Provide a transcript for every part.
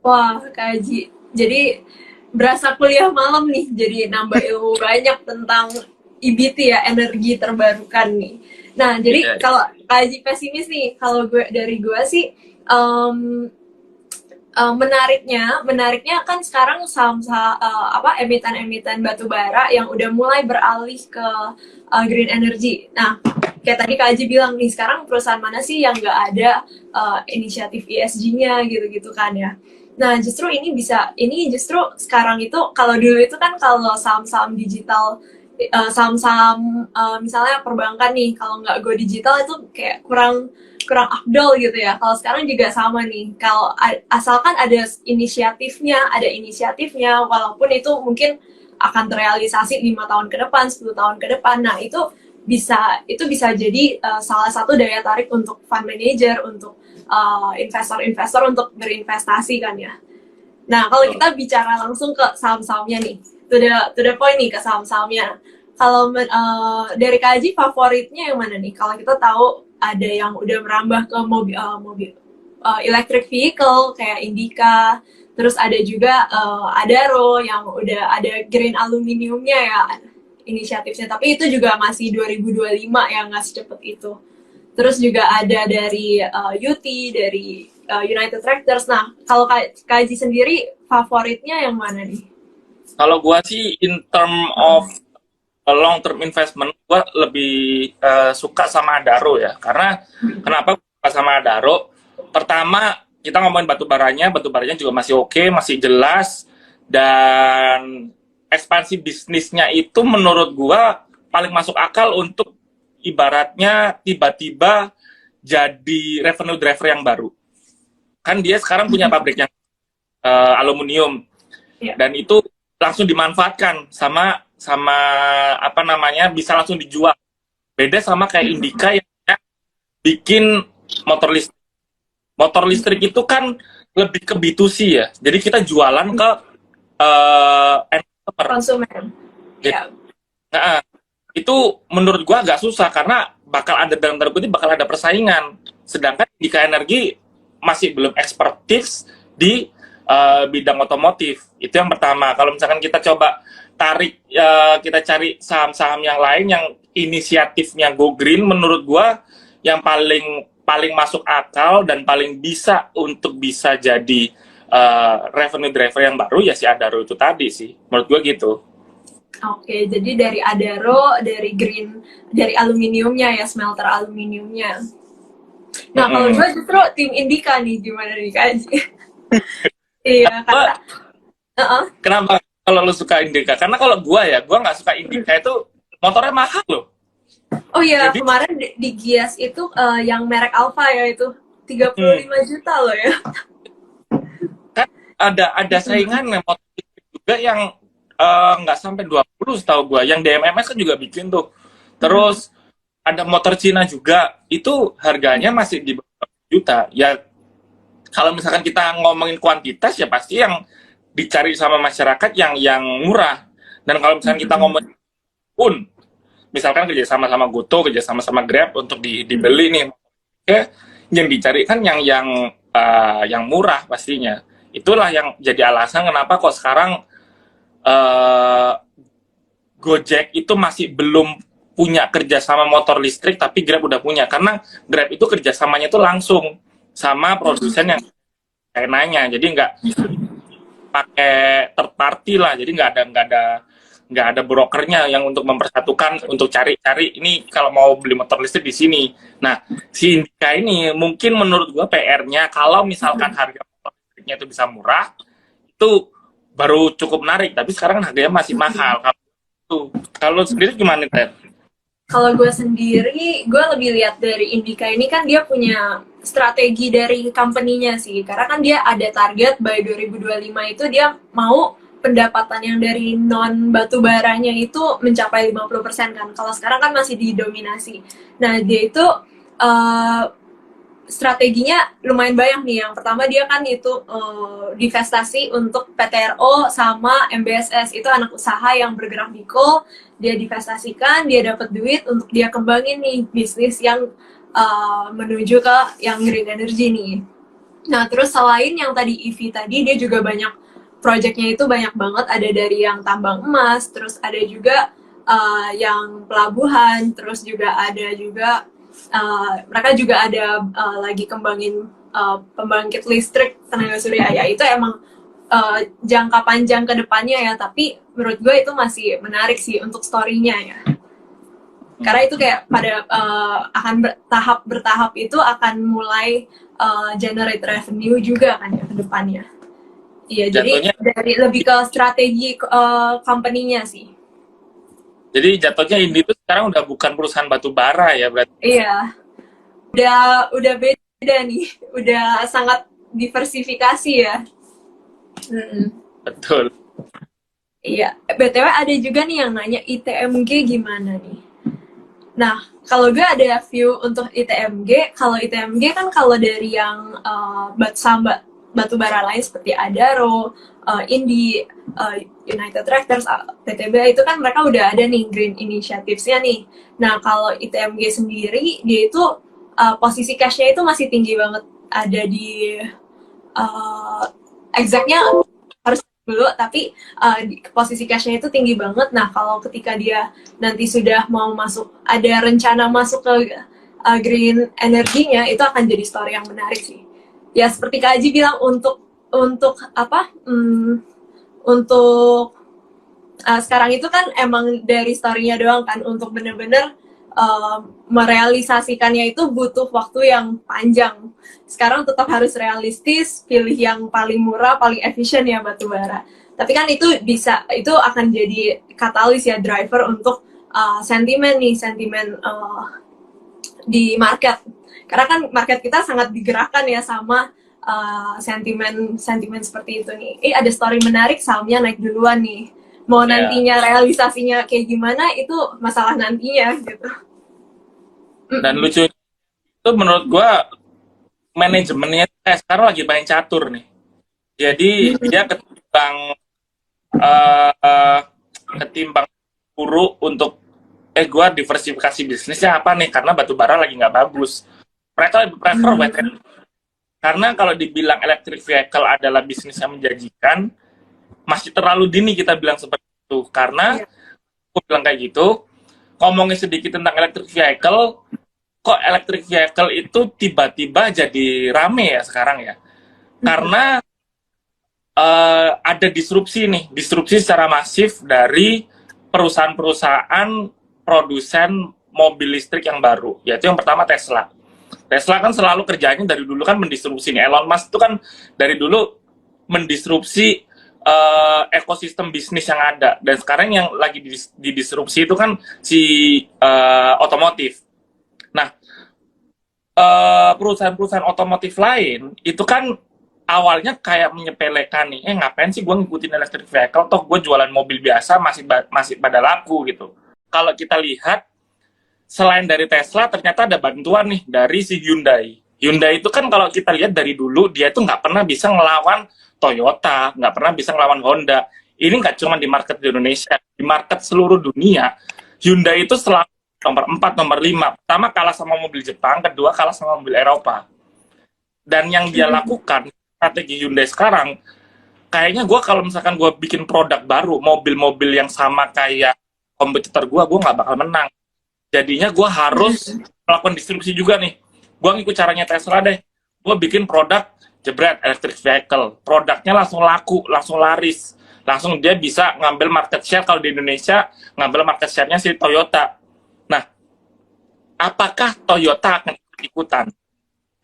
Wah, Kak Haji. Jadi berasa kuliah malam nih, jadi nambah ilmu banyak tentang EBT ya, energi terbarukan nih. Nah, jadi Iya. kalau Kak Haji pesimis nih, kalau gue sih em, menariknya kan sekarang apa emiten-emiten batu bara yang udah mulai beralih ke green energy. Nah, kayak tadi Kak Aji bilang nih, sekarang perusahaan mana sih yang nggak ada inisiatif ESG-nya gitu-gitu kan ya. Nah, ini justru sekarang itu, kalau dulu itu kan kalau saham-saham digital, saham-saham misalnya perbankan nih, kalau nggak go digital itu kayak kurang kurang afdol gitu ya. Kalau sekarang juga sama nih. Kalau asalkan ada inisiatifnya, walaupun itu mungkin akan terrealisasi 5 tahun ke depan, 10 tahun ke depan. Nah, itu bisa jadi salah satu daya tarik untuk fund manager, untuk investor-investor untuk berinvestasi kan ya. Nah, kalau Betul. kita bicara langsung ke saham-sahamnya nih, to the point nih ke saham-sahamnya. Kalau dari kaji favoritnya yang mana nih? Kalau kita tahu ada yang udah merambah ke mobil electric vehicle kayak Indica, terus ada juga Adaro yang udah ada green aluminiumnya ya inisiatifnya, tapi itu juga masih 2025 ya, nggak secepat itu. Terus juga ada dari UT, dari United Tractors. Nah, kalau Kaji sendiri favoritnya yang mana nih? Kalau gua sih in term of long term investment, gua lebih suka sama Adaro ya. Karena kenapa gua suka sama Adaro? Pertama, kita ngomongin batu baranya juga masih oke, masih jelas, dan ekspansi bisnisnya itu menurut gua paling masuk akal untuk ibaratnya tiba-tiba jadi revenue driver yang baru. Kan dia sekarang punya pabrik yang aluminium, Ya. dan itu langsung dimanfaatkan sama sama apa namanya, bisa langsung dijual. Beda sama kayak Indica yang bikin motor listrik. Motor listrik itu kan lebih ke B2C ya. Jadi kita jualan ke end customer. Konsumen. Jadi, Ya. nah, itu menurut gua agak susah karena bakal ada, dalam tanda kutip, bakal ada persaingan. Sedangkan Indica Energi masih belum ekspertis di bidang otomotif. Itu yang pertama. Kalau misalkan kita coba tarik, kita cari saham-saham yang lain yang inisiatifnya go green, menurut gua yang paling paling masuk akal dan paling bisa untuk bisa jadi revenue driver yang baru ya si Adaro itu tadi sih. Menurut gua gitu. Oke, jadi dari Adaro, dari green, dari aluminiumnya ya, smelter aluminiumnya. Nah, kalau gue justru tim Indica nih, gimana nih Kaji? Iya, Gua, karena kenapa kalau lu suka Indica? Karena kalau gua nggak suka Indica itu motornya mahal loh. oh ya, Jadi kemarin di Gias itu yang merek Alfa ya, itu tiga puluh hmm, lima juta loh ya. kan ada saingan motor listrik juga yang nggak sampai 20 setahu gua. Yang DMMS kan juga bikin tuh. Terus ada motor Cina juga, itu harganya masih di bawah juta. Ya kalau misalkan kita ngomongin kuantitas ya pasti yang dicari sama masyarakat yang murah. Dan kalau misalkan kita ngomongin pun, misalkan kerjasama sama Goto, kerjasama sama Grab untuk dibeli nih, ya yang dicari kan yang murah pastinya. Itulah yang jadi alasan kenapa kok sekarang uh, Gojek itu masih belum punya kerjasama motor listrik, tapi Grab udah punya. Karena Grab itu kerjasamanya itu langsung sama produsen yang kayak nanya, jadi nggak pakai third party lah, jadi nggak ada brokernya yang untuk mempersatukan untuk cari-cari ini kalau mau beli motor listrik di sini. Nah, si Indica ini mungkin menurut gua PR-nya kalau misalkan harga motor listriknya itu bisa murah, itu baru cukup menarik. Tapi sekarang kan harganya masih mahal. Kalau sendiri gimana, Ted? Kalau gue sendiri, gue lebih lihat dari Indica ini kan dia punya strategi dari company-nya sih. Karena kan dia ada target by 2025 itu dia mau pendapatan yang dari non batu baranya itu mencapai 50% kan. Kalau sekarang kan masih didominasi. Nah, dia itu uh, strateginya lumayan banyak nih. Yang pertama dia kan itu divestasi untuk PTRO sama MBSS, itu anak usaha yang bergerak di coal. Dia divestasikan, dia dapat duit untuk dia kembangin nih bisnis yang menuju ke yang green energy nih. Nah, terus selain yang tadi EV tadi, dia juga banyak projectnya itu banyak banget. Ada dari yang tambang emas, terus ada juga yang pelabuhan, terus juga ada juga mereka juga ada lagi kembangin pembangkit listrik tenaga surya ya. Itu emang jangka panjang ke depannya ya, tapi menurut gue itu masih menarik sih untuk story-nya ya. Karena itu kayak pada akan bertahap itu akan mulai generate revenue juga kan ya ke depannya. Iya, jadi Jatuhnya, dari lebih ke strategi company-nya sih. jadi jatuhnya Indi itu sekarang udah bukan perusahaan batu bara ya berarti. Iya, udah beda nih, udah sangat diversifikasi ya. Betul. Iya, BTW ada juga nih yang nanya ITMG gimana nih. Nah, kalau gue ada view untuk ITMG, kalau ITMG kan kalau dari yang batu bara lain seperti Adaro, Indi, United Tractors, PTB itu kan mereka udah ada nih green initiatives-nya nih. Nah, kalau ITMG sendiri dia itu posisi cash-nya itu masih tinggi banget, ada di uh, exactnya harus dulu, tapi posisi cashnya itu tinggi banget. Nah, kalau ketika dia nanti sudah mau masuk, ada rencana masuk ke green energinya, itu akan jadi story yang menarik sih. Ya seperti Kak Aji bilang, untuk apa? Untuk sekarang itu kan emang dari story-nya doang kan, untuk bener-bener merealisasikannya itu butuh waktu yang panjang. Sekarang tetap harus realistis, pilih yang paling murah, paling efisien ya batu bara. Tapi kan itu itu akan jadi katalis ya, driver untuk sentimen di market. Karena kan market kita sangat digerakkan ya sama sentimen seperti itu nih. Ada story menarik, sahamnya naik duluan nih. Mau Ya. nantinya realisasinya kayak gimana itu masalah nantinya gitu. Dan lucu itu menurut gua manajemennya sekarang lagi main catur nih. Jadi dia uh, ketimbang buru untuk gua diversifikasi bisnisnya apa nih karena batu bara lagi nggak bagus. Mereka lebih prefer wet karena kalau dibilang electric vehicle adalah bisnis yang menjanjikan, masih terlalu dini kita bilang seperti itu. Karena aku bilang kayak gitu, ngomongin sedikit tentang electric vehicle, kok electric vehicle itu tiba-tiba jadi rame ya sekarang ya? Karena ada disrupsi secara masif dari perusahaan-perusahaan produsen mobil listrik yang baru, yaitu yang pertama Tesla. Tesla kan selalu kerjanya dari dulu kan mendisrupsi nih. Elon Musk itu kan dari dulu mendisrupsi ekosistem bisnis yang ada. Dan sekarang yang lagi didisrupsi itu kan si otomotif. Nah, perusahaan-perusahaan otomotif lain itu kan awalnya kayak menyepelekan nih, ngapain sih gue ngikutin electric vehicle, toh gue jualan mobil biasa masih pada laku gitu. Kalau kita lihat, selain dari Tesla, ternyata ada bantuan nih dari si Hyundai. Hyundai itu kan kalau kita lihat dari dulu, dia itu nggak pernah bisa ngelawan Toyota, nggak pernah bisa ngelawan Honda. Ini nggak cuma di market di Indonesia, di market seluruh dunia, Hyundai itu selalu nomor 4, nomor 5. Pertama kalah sama mobil Jepang, kedua kalah sama mobil Eropa. Dan yang dia lakukan, strategi Hyundai sekarang, kayaknya gue kalau misalkan gue bikin produk baru, mobil-mobil yang sama kayak kompetitor gue nggak bakal menang. Jadinya gue harus melakukan distribusi juga nih. Gue ngikut caranya Tesla deh. Gue bikin produk jebret electric vehicle. Produknya langsung laku, langsung laris. Langsung dia bisa ngambil market share, kalau di Indonesia ngambil market share-nya si Toyota. Nah, apakah Toyota akan ikutan?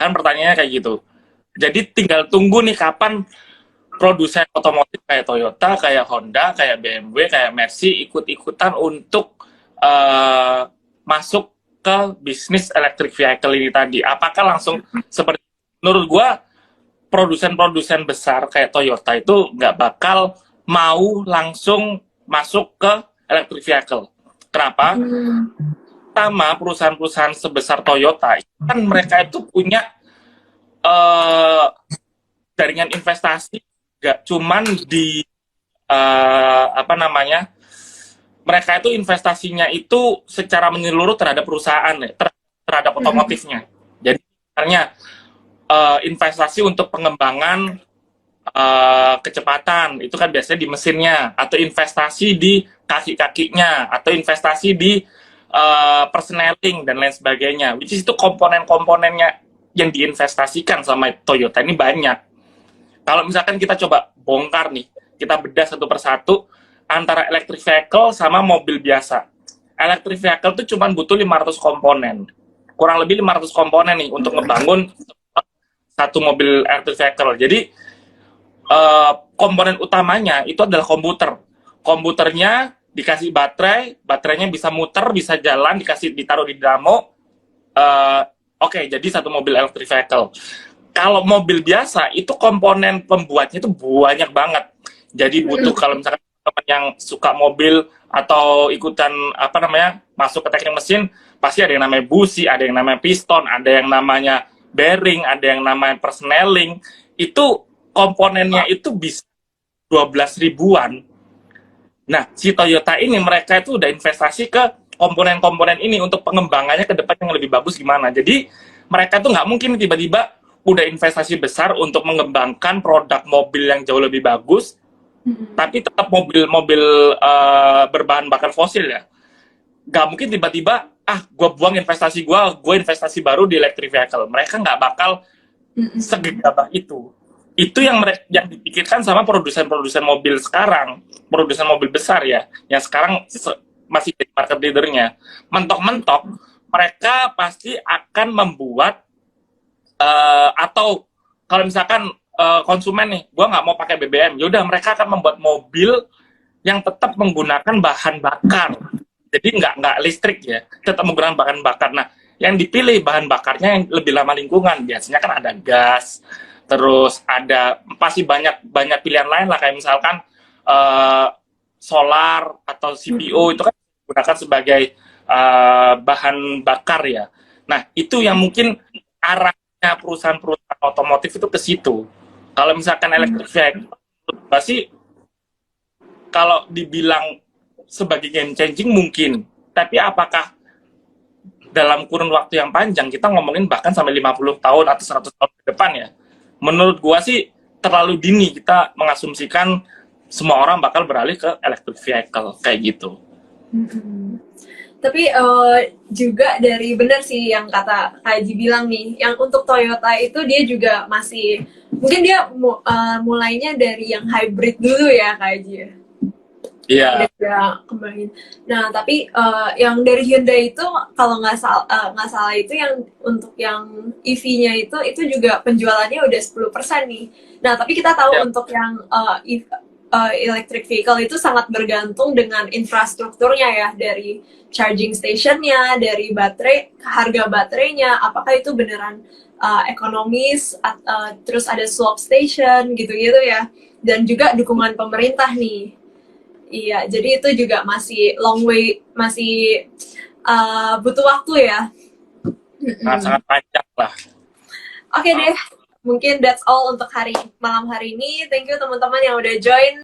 Kan pertanyaannya kayak gitu. Jadi tinggal tunggu nih kapan produsen otomotif kayak Toyota, kayak Honda, kayak BMW, kayak Mercy ikut-ikutan untuk masuk ke bisnis electric vehicle ini tadi. Apakah langsung seperti, menurut gue produsen-produsen besar kayak Toyota itu nggak bakal mau langsung masuk ke electric vehicle. Kenapa? Pertama, perusahaan-perusahaan sebesar Toyota kan mereka itu punya jaringan investasi gak cuman di apa namanya, mereka itu investasinya itu secara menyeluruh terhadap perusahaan ya, terhadap otomotifnya. Jadi misalnya investasi untuk pengembangan kecepatan, itu kan biasanya di mesinnya, atau investasi di kaki-kakinya, atau investasi di persneling dan lain sebagainya, which is itu komponen-komponennya yang diinvestasikan sama Toyota ini banyak. Kalau misalkan kita coba bongkar nih, kita bedah satu persatu antara electric vehicle sama mobil biasa. Electric vehicle itu cuma butuh 500 komponen. Kurang lebih 500 komponen nih untuk ngebangun satu mobil electric vehicle. Jadi komponen utamanya itu adalah komputer. Komputernya dikasih baterai, baterainya bisa muter, bisa jalan, ditaruh di dinamo. Oke, jadi satu mobil electric vehicle. Kalau mobil biasa itu komponen pembuatnya itu banyak banget. Jadi butuh, kalau misalkan teman yang suka mobil atau ikutan apa namanya masuk ke teknik mesin, pasti ada yang namanya busi, ada yang namanya piston, ada yang namanya bearing, ada yang namanya persneling. Itu komponennya itu bisa 12 ribuan. Nah, si Toyota ini mereka itu udah investasi ke komponen-komponen ini untuk pengembangannya ke depan yang lebih bagus gimana. Jadi mereka tuh nggak mungkin tiba-tiba udah investasi besar untuk mengembangkan produk mobil yang jauh lebih bagus, tapi tetap mobil-mobil berbahan bakar fosil ya. Nggak mungkin tiba-tiba, gue buang investasi gue investasi baru di electric vehicle. Mereka nggak bakal segegabah itu. Itu yang dipikirkan sama produsen-produsen mobil sekarang, produsen mobil besar ya, yang sekarang masih jadi market leader-nya. Mentok-mentok, mereka pasti akan membuat atau kalau misalkan konsumen nih, gue nggak mau pakai BBM, yaudah mereka akan membuat mobil yang tetap menggunakan bahan bakar, jadi nggak listrik ya, tetap menggunakan bahan bakar. Nah, yang dipilih bahan bakarnya yang lebih ramah lingkungan, biasanya kan ada gas, terus ada pasti banyak pilihan lain lah, kayak misalkan solar atau CPO itu kan digunakan sebagai bahan bakar ya. Nah, itu yang mungkin arahnya perusahaan-perusahaan otomotif itu ke situ. Kalau misalkan electric vehicle, pasti kalau dibilang sebagai game changing mungkin, tapi apakah dalam kurun waktu yang panjang, kita ngomongin bahkan sampai 50 tahun atau 100 tahun ke depan ya, menurut gua sih terlalu dini kita mengasumsikan semua orang bakal beralih ke electric vehicle kayak gitu. Tapi juga dari benar sih yang kata Kak Haji bilang nih, yang untuk Toyota itu dia juga masih, mungkin dia mulainya dari yang hybrid dulu ya Kak Haji ya. Iya. Dia kembangin. Nah, tapi yang dari Hyundai itu kalau nggak salah itu yang untuk yang EV-nya itu juga penjualannya udah 10% nih. Nah, tapi kita tahu untuk yang electric vehicle itu sangat bergantung dengan infrastrukturnya ya, dari charging stationnya, dari baterai, harga baterainya, apakah itu beneran ekonomis, terus ada swap station gitu-gitu ya, dan juga dukungan pemerintah nih. Iya, jadi itu juga masih long way, masih butuh waktu ya. Sangat panjang lah. Oke deh, mungkin that's all untuk malam hari ini. Thank you teman-teman yang udah join.